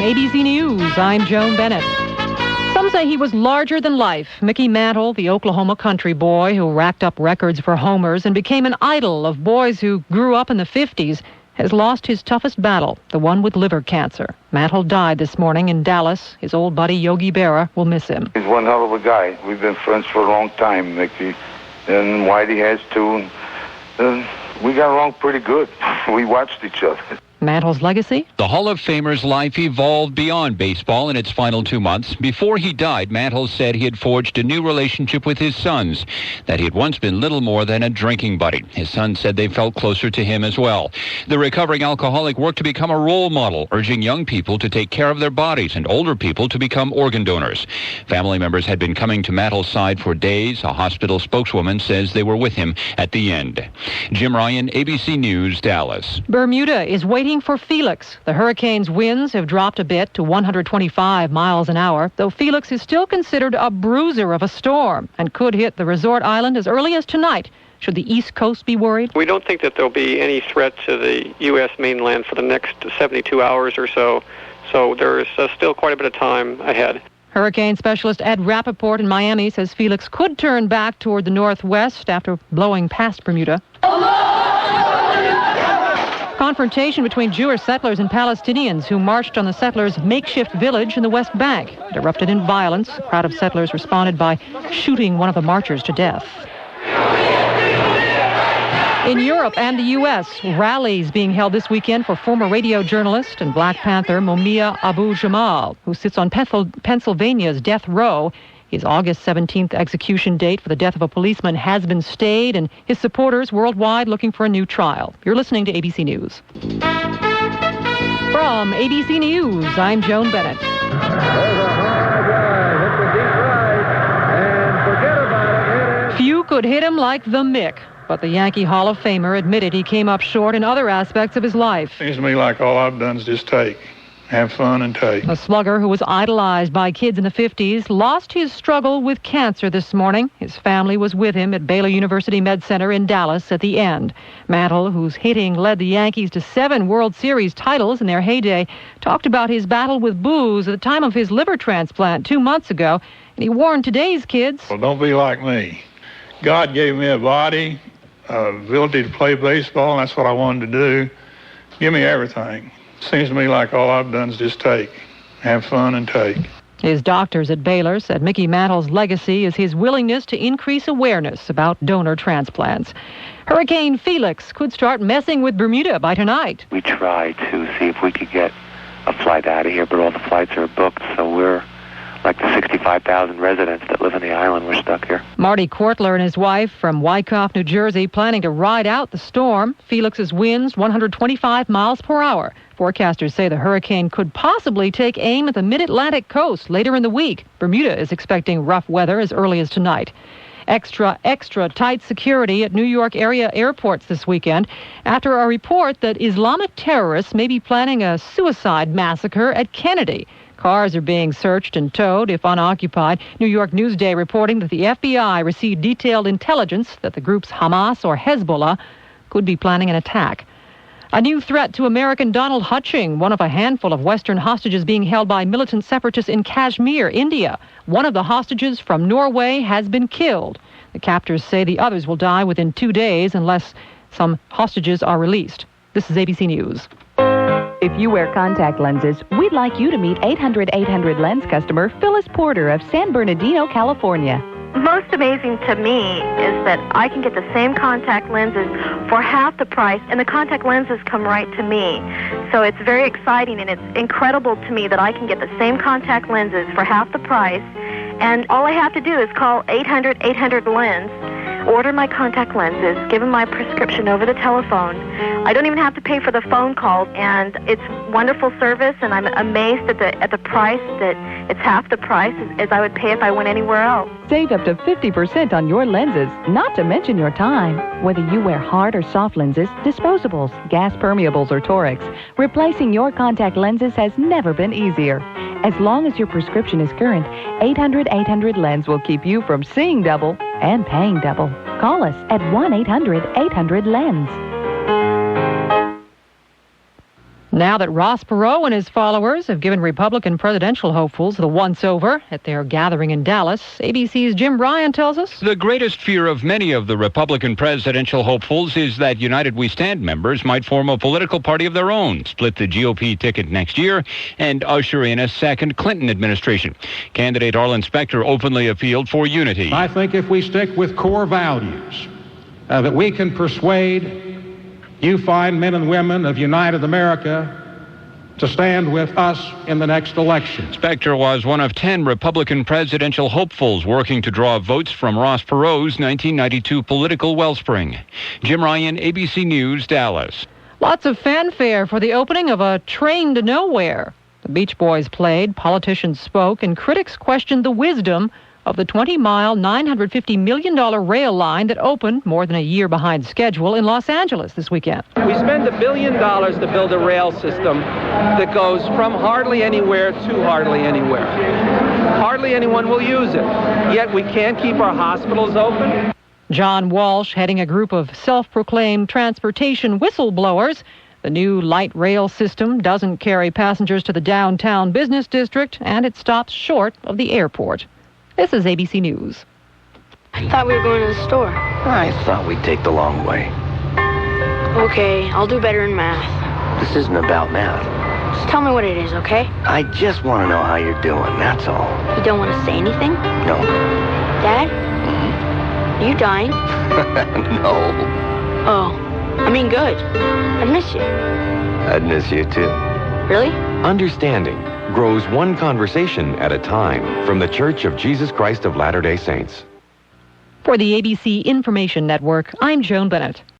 ABC News, I'm Joan Bennett. Some say he was larger than life. Mickey Mantle, the Oklahoma country boy who racked up records for homers and became an idol of boys who grew up in the 50s, has lost his toughest battle, the one with liver cancer. Mantle died this morning in Dallas. His old buddy Yogi Berra will miss him. He's one hell of a guy. We've been friends for a long time, Mickey, and Whitey has too. We got along pretty good. We watched each other. Mantle's legacy? The Hall of Famer's life evolved beyond baseball in its final 2 months. Before he died, Mantle said he had forged a new relationship with his sons, that he had once been little more than a drinking buddy. His sons said they felt closer to him as well. The recovering alcoholic worked to become a role model, urging young people to take care of their bodies and older people to become organ donors. Family members had been coming to Mantle's side for days. A hospital spokeswoman says they were with him at the end. Jim Ryan, ABC News, Dallas. Bermuda is waiting for Felix. The hurricane's winds have dropped a bit to 125 miles an hour, though Felix is still considered a bruiser of a storm and could hit the resort island as early as tonight. Should the East Coast be worried? We don't think that there'll be any threat to the U.S. mainland for the next 72 hours or so. So there's still quite a bit of time ahead. Hurricane specialist Ed Rappaport in Miami says Felix could turn back toward the northwest after blowing past Bermuda. Confrontation between Jewish settlers and Palestinians who marched on the settlers' makeshift village in the West Bank. It erupted in violence. A crowd of settlers responded by shooting one of the marchers to death. In Europe and the U.S., rallies being held this weekend for former radio journalist and Black Panther Mumia Abu-Jamal, who sits on Pennsylvania's death row. His August 17th execution date for the death of a policeman has been stayed, and his supporters worldwide looking for a new trial. You're listening to ABC News. From ABC News, I'm Joan Bennett. Few could hit him like the Mick, but the Yankee Hall of Famer admitted he came up short in other aspects of his life. Seems to me like all I've done is just take. Have fun and take. A slugger who was idolized by kids in the 50s lost his struggle with cancer this morning. His family was with him at Baylor University Med Center in Dallas at the end. Mantle, whose hitting led the Yankees to 7 World Series titles in their heyday, talked about his battle with booze at the time of his liver transplant 2 months ago, and he warned today's kids. Well, don't be like me. God gave me a body, ability to play baseball, and that's what I wanted to do. Give me everything. Seems to me like all I've done is just take. Have fun and take. His doctors at Baylor said Mickey Mantle's legacy is his willingness to increase awareness about donor transplants. Hurricane Felix could start messing with Bermuda by tonight. We tried to see if we could get a flight out of here, but all the flights are booked, so we're like the 65,000 residents that live on the island. We're stuck here. Marty Kortler and his wife from Wyckoff, New Jersey, planning to ride out the storm. Felix's winds 125 miles per hour. Forecasters say the hurricane could possibly take aim at the mid-Atlantic coast later in the week. Bermuda is expecting rough weather as early as tonight. Extra tight security at New York area airports this weekend after a report that Islamic terrorists may be planning a suicide massacre at Kennedy. Cars are being searched and towed if unoccupied. New York Newsday reporting that the FBI received detailed intelligence that the groups Hamas or Hezbollah could be planning an attack. A new threat to American Donald Hutching, one of a handful of Western hostages being held by militant separatists in Kashmir, India. One of the hostages from Norway has been killed. The captors say the others will die within 2 days unless some hostages are released. This is ABC News. If you wear contact lenses, we'd like you to meet 800-800 Lens customer Phyllis Porter of San Bernardino, California. Most amazing to me is that I can get the same contact lenses for half the price, and the contact lenses come right to me. So it's very exciting, and it's incredible to me that I can get the same contact lenses for half the price, and all I have to do is call 800-800 Lens, order my contact lenses, give them my prescription over the telephone. I don't even have to pay for the phone call, and it's wonderful service, and I'm amazed at the price, that it's half the price as I would pay if I went anywhere else. Save up to 50% on your lenses, not to mention your time. Whether you wear hard or soft lenses, disposables, gas permeables, or torics, replacing your contact lenses has never been easier. As long as your prescription is current, 800-800 Lens will keep you from seeing double and paying double. Call us at 1-800-800-LENS. Now that Ross Perot and his followers have given Republican presidential hopefuls the once-over at their gathering in Dallas, ABC's Jim Ryan tells us the greatest fear of many of the Republican presidential hopefuls is that United We Stand members might form a political party of their own, split the GOP ticket next year, and usher in a second Clinton administration. Candidate Arlen Specter openly appealed for unity. I think if we stick with core values, that we can persuade you fine men and women of United America to stand with us in the next election. Specter was one of 10 Republican presidential hopefuls working to draw votes from Ross Perot's 1992 political wellspring. Jim Ryan, ABC News, Dallas. Lots of fanfare for the opening of a train to nowhere. The Beach Boys played, politicians spoke, and critics questioned the wisdom of the 20-mile, $950 million rail line that opened more than a year behind schedule in Los Angeles this weekend. We spend $1 billion to build a rail system that goes from hardly anywhere to hardly anywhere. Hardly anyone will use it, yet we can't keep our hospitals open. John Walsh heading a group of self-proclaimed transportation whistleblowers. The new light rail system doesn't carry passengers to the downtown business district, and it stops short of the airport. This is ABC News. I thought we were going to the store. I thought we'd take the long way. Okay, I'll do better in math. This isn't about math. Just tell me what it is, okay? I just want to know how you're doing, that's all. You don't want to say anything? No. Dad? Are you dying? No. Oh, I mean good. I'd miss you. I'd miss you too. Really? Understanding grows one conversation at a time from the Church of Jesus Christ of Latter-day Saints. For the ABC Information Network, I'm Joan Bennett.